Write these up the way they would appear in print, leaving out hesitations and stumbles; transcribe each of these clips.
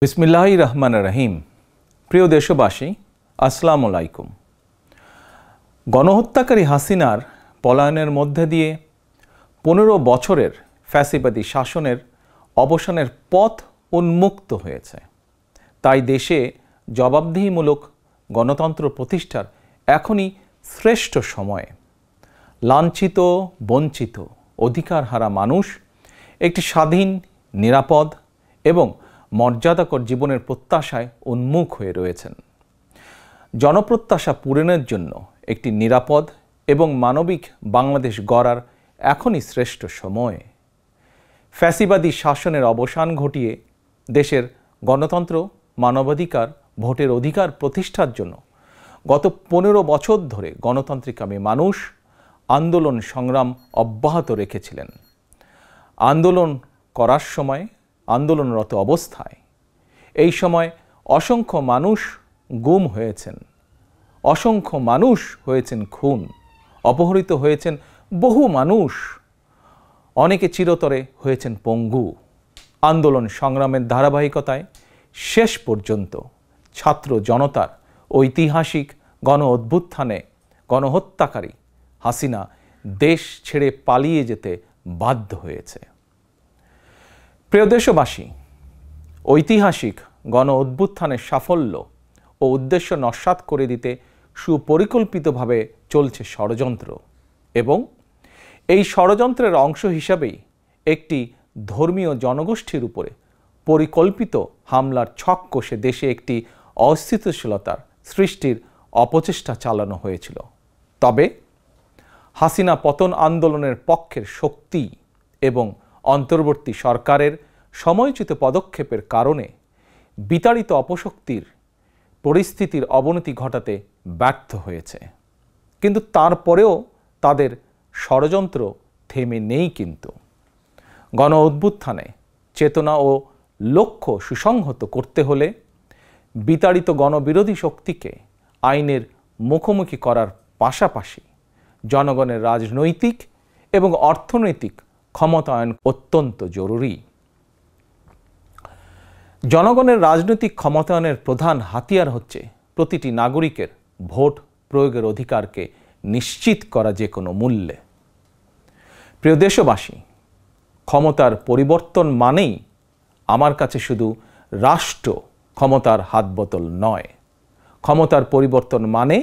বিসমিল্লাহির রহমানির রহিম। প্রিয় দেশবাসী, আসসালামু আলাইকুম। গণহত্যাকারী হাসিনার পলায়নের মধ্যে দিয়ে 15 বছরের ফ্যাসিবাদী শাসনের অবসানের পথ উন্মুক্ত হয়েছে। তাই দেশে জবাবদিহিমূলক গণতন্ত্র প্রতিষ্ঠার এখনই শ্রেষ্ঠ সময়। লাঞ্ছিত, বঞ্চিত, অধিকারহারা মানুষ একটি স্বাধীন, নিরাপদ এবং মর্যাদাকর জীবনের প্রত্যাশায় উন্মুখ হয়ে রয়েছেন। জনপ্রত্যাশা পূরণের জন্য একটি নিরাপদ এবং মানবিক বাংলাদেশ গড়ার এখনই শ্রেষ্ঠ সময়। ফ্যাসিবাদী শাসনের অবসান ঘটিয়ে দেশের গণতন্ত্র, মানবাধিকার, ভোটের অধিকার প্রতিষ্ঠার জন্য গত 15 বছর ধরে গণতান্ত্রিকামী মানুষ আন্দোলন সংগ্রাম অব্যাহত রেখেছিলেন। আন্দোলন করার সময়, আন্দোলনরত অবস্থায় এই সময় অসংখ্য মানুষ গুম হয়েছেন, অসংখ্য মানুষ হয়েছেন খুন, অপহৃত হয়েছেন বহু মানুষ, অনেকে চিরতরে হয়েছেন পঙ্গু। আন্দোলন সংগ্রামের ধারাবাহিকতায় শেষ পর্যন্ত ছাত্র জনতার ঐতিহাসিক গণ অভ্যুত্থানে গণহত্যাকারী হাসিনা দেশ ছেড়ে পালিয়ে যেতে বাধ্য হয়েছে। প্রিয় দেশবাসী, ঐতিহাসিক গণ অভ্যুত্থানের সাফল্য ও উদ্দেশ্য নস্যাৎ করে দিতে সুপরিকল্পিতভাবে চলছে ষড়যন্ত্র, এবং এই ষড়যন্ত্রের অংশ হিসাবেই একটি ধর্মীয় জনগোষ্ঠীর উপরে পরিকল্পিত হামলার ছক কষে দেশে একটি অস্থিতিশীলতার সৃষ্টির অপচেষ্টা চালানো হয়েছিল। তবে হাসিনা পতন আন্দোলনের পক্ষের শক্তি এবং অন্তর্বর্তী সরকারের সময়োচিত পদক্ষেপের কারণে বিতাড়িত অপশক্তির পরিস্থিতির অবনতি ঘটাতে ব্যর্থ হয়েছে। কিন্তু তারপরেও তাদের ষড়যন্ত্র থেমে নেই। কিন্তু গণ অভ্যুত্থানে চেতনা ও লক্ষ্য সুসংহত করতে হলে বিতাড়িত গণবিরোধী শক্তিকে আইনের মুখোমুখি করার পাশাপাশি জনগণের রাজনৈতিক এবং অর্থনৈতিক ক্ষমতায়ন অত্যন্ত জরুরি। জনগণের রাজনৈতিক ক্ষমতায়নের প্রধান হাতিয়ার হচ্ছে প্রতিটি নাগরিকের ভোট প্রয়োগের অধিকারকে নিশ্চিত করা যে কোনো মূল্যে। প্রিয় দেশবাসী, ক্ষমতার পরিবর্তন মানেই আমার কাছে শুধু রাষ্ট্র ক্ষমতার হাতবোতল নয়। ক্ষমতার পরিবর্তন মানে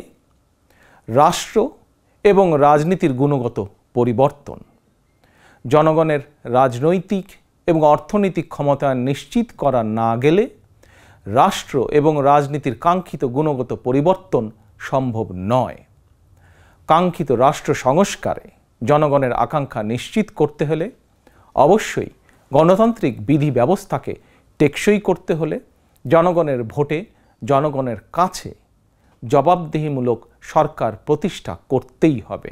রাষ্ট্র এবং রাজনীতির গুণগত পরিবর্তন। জনগণের রাজনৈতিক এবং অর্থনৈতিক ক্ষমতায়ন নিশ্চিত করা না গেলে রাষ্ট্র এবং রাজনীতির কাঙ্ক্ষিত গুণগত পরিবর্তন সম্ভব নয়। কাঙ্ক্ষিত রাষ্ট্র সংস্কারে জনগণের আকাঙ্ক্ষা নিশ্চিত করতে হলে অবশ্যই গণতান্ত্রিক বিধি ব্যবস্থাকে টেকসই করতে হলে জনগণের ভোটে জনগণের কাছে জবাবদিহিমূলক সরকার প্রতিষ্ঠা করতেই হবে।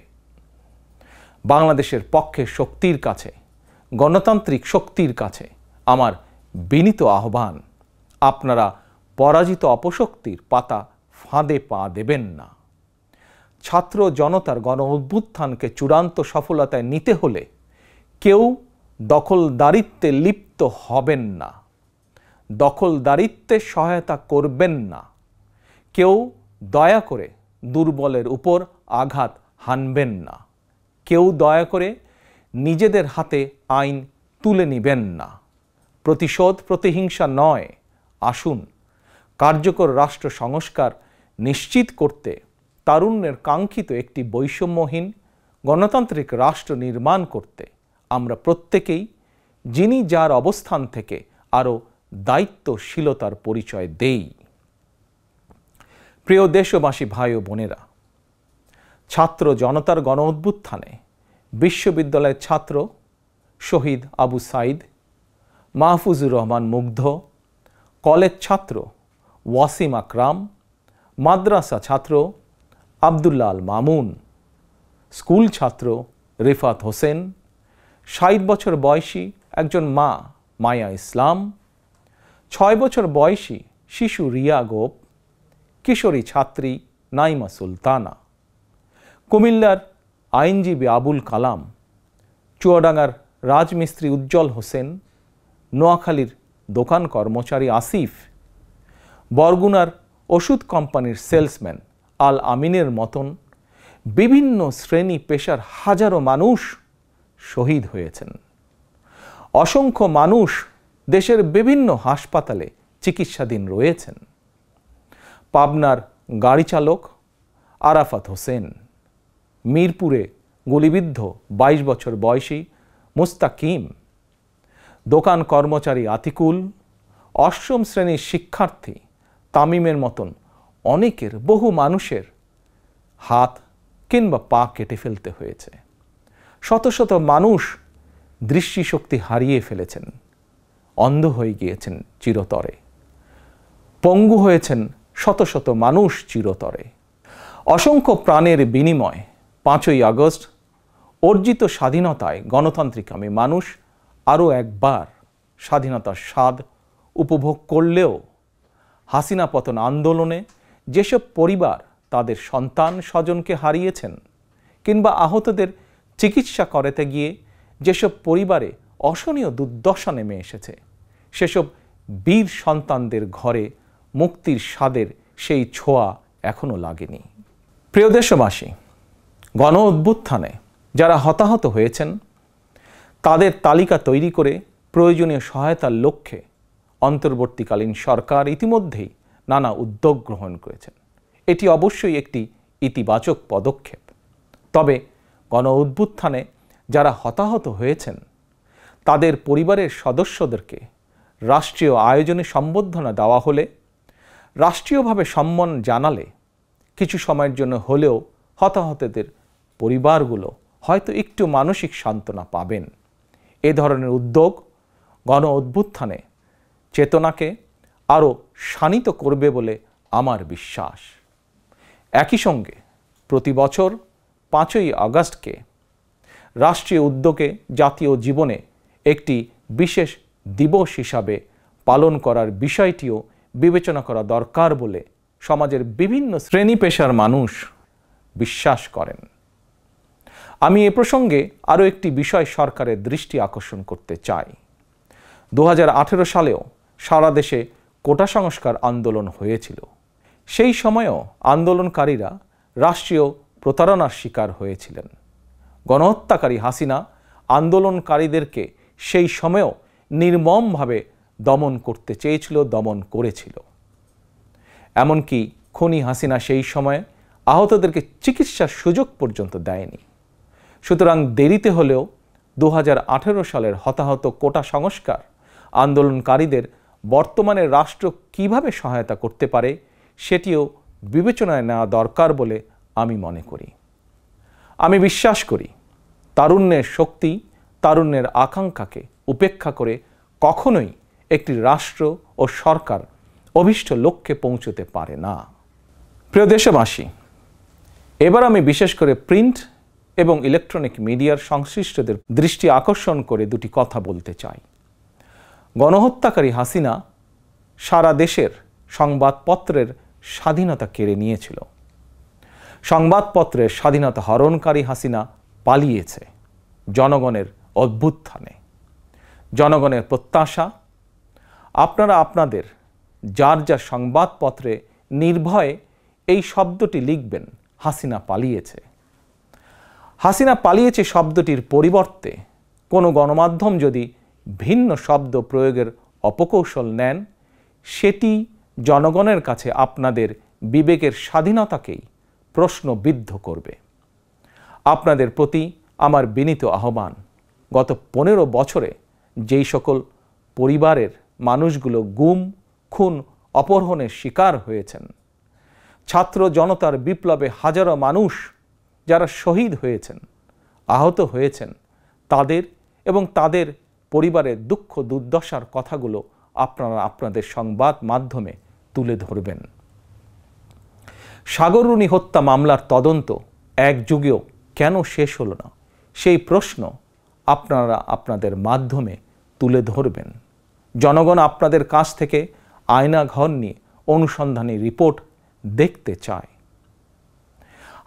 বাংলাদেশের পক্ষে শক্তির কাছে, গণতান্ত্রিক শক্তির কাছে আমার বিনীত আহ্বান, আপনারা পরাজিত অপশক্তির পাতা ফাঁদে পা দেবেন না। ছাত্র জনতার গণ অভ্যুত্থানকে চূড়ান্ত সফলতায় নিতে হলে কেউ দখলদারিত্বে লিপ্ত হবেন না, দখলদারিত্বে সহায়তা করবেন না, কেউ দয়া করে দুর্বলের উপর আঘাত হানবেন না, কেউ দয়া করে নিজেদের হাতে আইন তুলে নেবেন না। প্রতিশোধ, প্রতিহিংসা নয়। আসুন কার্যকর রাষ্ট্র সংস্কার নিশ্চিত করতে তারুণ্যের কাঙ্ক্ষিত একটি বৈষম্যহীন গণতান্ত্রিক রাষ্ট্র নির্মাণ করতে আমরা প্রত্যেকেই যিনি যার অবস্থান থেকে আরও দায়িত্বশীলতার পরিচয় দেই। প্রিয় দেশবাসী, ভাই ও বোনেরা, ছাত্র জনতার গণ অভ্যুত্থানে বিশ্ববিদ্যালয়ের ছাত্র শহীদ আবু সাইদ, মাহফুজুর রহমান মুগ্ধ, কলেজ ছাত্র ওয়াসিম আকরাম, মাদ্রাসা ছাত্র আবদুল্লাহ আল মামুন, স্কুল ছাত্র রিফাত হোসেন, 60 বছর বয়সী একজন মা মায়া ইসলাম, 6 বছর বয়সী শিশু রিয়া গোপ, কিশোরী ছাত্রী নাইমা সুলতানা, কুমিল্লার আইনজীবী আবুল কালাম, চুয়াডাঙ্গার রাজমিস্ত্রি উজ্জ্বল হোসেন, নোয়াখালীর দোকান কর্মচারী আসিফ, বরগুনার ওষুধ কোম্পানির সেলসম্যান আল আমিনের মতন বিভিন্ন শ্রেণী পেশার হাজারো মানুষ শহীদ হয়েছেন। অসংখ্য মানুষ দেশের বিভিন্ন হাসপাতালে চিকিৎসাধীন রয়েছেন। পাবনার গাড়ি চালক আরাফাত হোসেন, মিরপুরে গুলিবিদ্ধ 22 বছর বয়সী মুস্তাকিম, দোকান কর্মচারী আতিকুল, অষ্টম শ্রেণীর শিক্ষার্থী তামিমের মতন অনেকের, বহু মানুষের হাত কিংবা পা কেটে ফেলতে হয়েছে। শত শত মানুষ দৃষ্টিশক্তি হারিয়ে ফেলেছেন, অন্ধ হয়ে গিয়েছেন চিরতরে, পঙ্গু হয়েছেন শত শত মানুষ চিরতরে। অসংখ্য প্রাণের বিনিময় 5ই আগস্ট অর্জিত স্বাধীনতায় গণতান্ত্রিকামী মানুষ আরও একবার স্বাধীনতার স্বাদ উপভোগ করলেও হাসিনা পতন আন্দোলনে যেসব পরিবার তাদের সন্তান স্বজনকে হারিয়েছেন কিংবা আহতদের চিকিৎসা করাতে গিয়ে যেসব পরিবারে অসহনীয় দুর্দশা নেমে এসেছে, সেসব বীর সন্তানদের ঘরে মুক্তির স্বাদের সেই ছোঁয়া এখনো লাগেনি। প্রিয় দেশবাসী, গণ অভ্যুত্থানে যারা হতাহত হয়েছেন তাদের তালিকা তৈরি করে প্রয়োজনীয় সহায়তার লক্ষ্যে অন্তর্বর্তীকালীন সরকার ইতিমধ্যেই নানা উদ্যোগ গ্রহণ করেছেন। এটি অবশ্যই একটি ইতিবাচক পদক্ষেপ। তবে গণ অভ্যুত্থানে যারা হতাহত হয়েছেন তাদের পরিবারের সদস্যদেরকে রাষ্ট্রীয় আয়োজনে সম্বর্ধনা দেওয়া হলে, রাষ্ট্রীয়ভাবে সম্মান জানালে কিছু সময়ের জন্য হলেও হতাহতদের পরিবারগুলো হয়তো একটু মানসিক সান্ত্বনা পাবেন। এ ধরনের উদ্যোগ গণ অভ্যুত্থানে চেতনাকে আরও শানিত করবে বলে আমার বিশ্বাস। একই সঙ্গে প্রতি বছর 5ই আগস্টকে রাষ্ট্রীয় উদ্যোগে জাতীয় জীবনে একটি বিশেষ দিবস হিসাবে পালন করার বিষয়টিও বিবেচনা করা দরকার বলে সমাজের বিভিন্ন শ্রেণী পেশার মানুষ বিশ্বাস করেন। আমি এ প্রসঙ্গে আরও একটি বিষয় সরকারের দৃষ্টি আকর্ষণ করতে চাই। 2018 সালেও সারা দেশে কোটা সংস্কার আন্দোলন হয়েছিল। সেই সময়েও আন্দোলনকারীরা রাষ্ট্রীয় প্রতারণার শিকার হয়েছিলেন। গণহত্যাকারী হাসিনা আন্দোলনকারীদেরকে সেই সময়েও নির্মমভাবে দমন করতে চেয়েছিল, দমন করেছিল। এমনকি খুনি হাসিনা সেই সময়ে আহতদেরকে চিকিৎসার সুযোগ পর্যন্ত দেয়নি। সুতরাং দেরিতে হলেও 2018 সালের হতাহত কোটা সংস্কার আন্দোলনকারীদের বর্তমানে রাষ্ট্র কিভাবে সহায়তা করতে পারে সেটিও বিবেচনায় নেওয়া দরকার বলে আমি মনে করি। আমি বিশ্বাস করি তারুণ্যের শক্তি, তারুণ্যের আকাঙ্ক্ষাকে উপেক্ষা করে কখনোই একটি রাষ্ট্র ও সরকার অভীষ্ট লক্ষ্যে পৌঁছতে পারে না। প্রিয় দেশবাসী, এবার আমি বিশেষ করে প্রিন্ট এবং ইলেকট্রনিক মিডিয়ার সংশ্লিষ্টদের দৃষ্টি আকর্ষণ করে দুটি কথা বলতে চাই। গণহত্যাকারী হাসিনা সারা দেশের সংবাদপত্রের স্বাধীনতা কেড়ে নিয়েছিল। সংবাদপত্রের স্বাধীনতা হরণকারী হাসিনা পালিয়েছে জনগণের অভ্যুত্থানে। জনগণের প্রত্যাশা, আপনারা আপনাদের যার যার সংবাদপত্রে নির্ভয়ে এই শব্দটি লিখবেন, হাসিনা পালিয়েছে। হাসিনা পালিয়েছে শব্দটির পরিবর্তে কোনো গণমাধ্যম যদি ভিন্ন শব্দ প্রয়োগের অপকৌশল নেন, সেটি জনগণের কাছে আপনাদের বিবেকের স্বাধীনতাকেই প্রশ্নবিদ্ধ করবে। আপনাদের প্রতি আমার বিনীত আহ্বান, গত 15 বছরে যেই সকল পরিবারের মানুষগুলো গুম, খুন, অপহরণের শিকার হয়েছেন, ছাত্র জনতার বিপ্লবে হাজারো মানুষ যারা শহীদ হয়েছেন, আহত হয়েছেন, তাদের এবং তাদের পরিবারের দুঃখ দুর্দশার কথাগুলো আপনারা আপনাদের সংবাদ মাধ্যমে তুলে ধরবেন। সাগররুনি হত্যা মামলার তদন্ত এক যুগেও কেন শেষ হলো না, সেই প্রশ্ন আপনারা আপনাদের মাধ্যমে তুলে ধরবেন। জনগণ আপনাদের কাছ থেকে আয়নাঘর নিয়ে অনুসন্ধানী রিপোর্ট দেখতে চায়।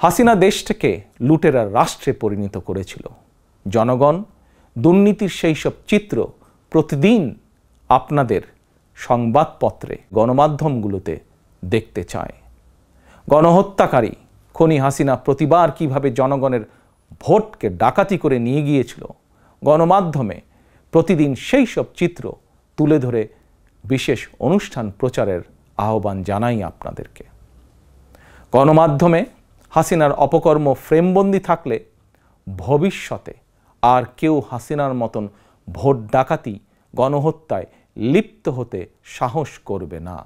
হাসিনা দেশটাকে লুটেরার রাষ্ট্রে পরিণত করেছিল। জনগণ দুর্নীতির সেই সব চিত্র প্রতিদিন আপনাদের সংবাদপত্রে গণমাধ্যমগুলোতে দেখতে চায়। গণহত্যাকারী খুনি হাসিনা প্রতিবার কিভাবে জনগণের ভোটকে ডাকাতি করে নিয়ে গিয়েছিল, গণমাধ্যমে প্রতিদিন সেই সব চিত্র তুলে ধরে বিশেষ অনুষ্ঠান প্রচারের আহ্বান জানাই আপনাদেরকে। গণমাধ্যমে হাসিনার অপকর্ম ফ্রেমবন্দি থাকলে ভবিষ্যতে আর কেউ হাসিনার মতন ভোট ডাকাতি, গণহত্যায় লিপ্ত হতে সাহস করবে না,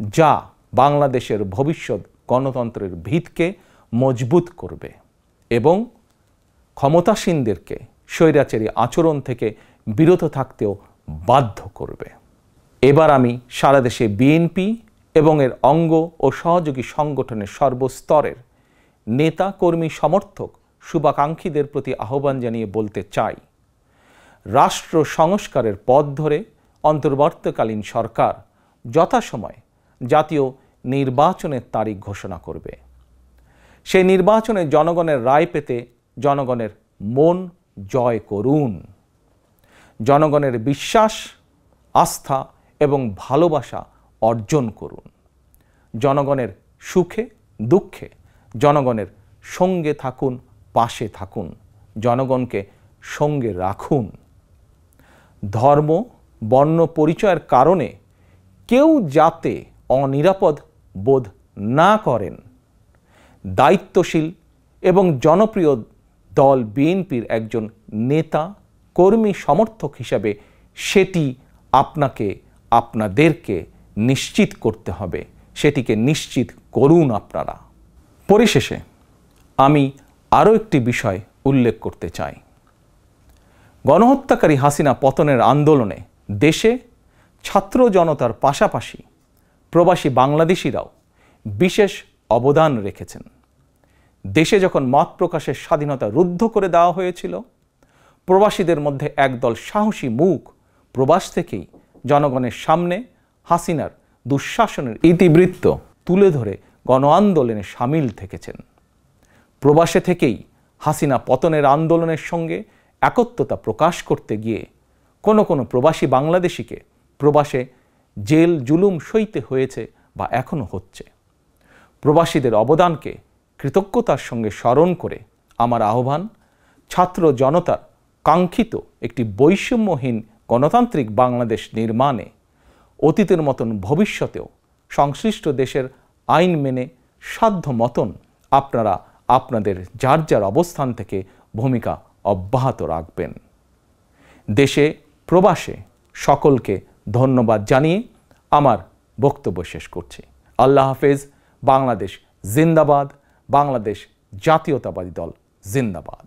যা বাংলাদেশের ভবিষ্যৎ গণতন্ত্রের ভিতকে মজবুত করবে এবং ক্ষমতাসীনদেরকে স্বৈরাচারী আচরণ থেকে বিরত থাকতেও বাধ্য করবে। এবার আমি সারা দেশে বিএনপি এবং এর অঙ্গ ও সহযোগী সংগঠনের সর্বস্তরের নেতা, কর্মী, সমর্থক, শুভাকাঙ্ক্ষীদের প্রতি আহ্বান জানিয়ে বলতে চাই, রাষ্ট্র সংস্কারের পথ ধরে অন্তর্বর্তীকালীন সরকার যথাসময়ে জাতীয় নির্বাচনের তারিখ ঘোষণা করবে। সেই নির্বাচনে জনগণের রায় পেতে জনগণের মন জয় করুন। জনগণের বিশ্বাস, আস্থা এবং ভালোবাসা অর্জন করুন। জনগণের সুখে দুঃখে জনগণের সঙ্গে থাকুন, পাশে থাকুন, জনগণকে সঙ্গে রাখুন। ধর্ম, বর্ণ পরিচয়ের কারণে কেউ যাতে অনিরাপদ বোধ না করেন, দায়িত্বশীল এবং জনপ্রিয় দল বিএনপির একজন নেতা, কর্মী, সমর্থক হিসাবে সেটি আপনাদেরকে নিশ্চিত করতে হবে। সেটিকে নিশ্চিত করুন আপনারা। পরিশেষে আমি আরও একটি বিষয় উল্লেখ করতে চাই। গণহত্যাকারী হাসিনা পতনের আন্দোলনে দেশে ছাত্র জনতার পাশাপাশি প্রবাসী বাংলাদেশিরাও বিশেষ অবদান রেখেছেন। দেশে যখন মত প্রকাশের স্বাধীনতা রুদ্ধ করে দেওয়া হয়েছিল, প্রবাসীদের মধ্যে একদল সাহসী মুখ প্রবাস থেকেই জনগণের সামনে হাসিনার দুঃশাসনের ইতিবৃত্ত তুলে ধরে গণ আন্দোলনে সামিল থেকেছেন। প্রবাসে থেকেই হাসিনা পতনের আন্দোলনের সঙ্গে একত্বতা প্রকাশ করতে গিয়ে কোনো প্রবাসী বাংলাদেশিকে প্রবাসে জেল জুলুম সইতে হয়েছে বা এখনও হচ্ছে। প্রবাসীদের অবদানকে কৃতজ্ঞতার সঙ্গে স্মরণ করে আমার আহ্বান, ছাত্র জনতার কাঙ্ক্ষিত একটি বৈষম্যহীন গণতান্ত্রিক বাংলাদেশ নির্মাণে অতীতের মতন ভবিষ্যতেও সংশ্লিষ্ট দেশের আইন মেনে সাধ্য মতন আপনারা আপনাদের যার যার অবস্থান থেকে ভূমিকা অব্যাহত রাখবেন। দেশে প্রবাসে সকলকে ধন্যবাদ জানিয়ে আমার বক্তব্য শেষ করছি। আল্লাহ হাফেজ। বাংলাদেশ জিন্দাবাদ। বাংলাদেশ জাতীয়তাবাদী দল জিন্দাবাদ।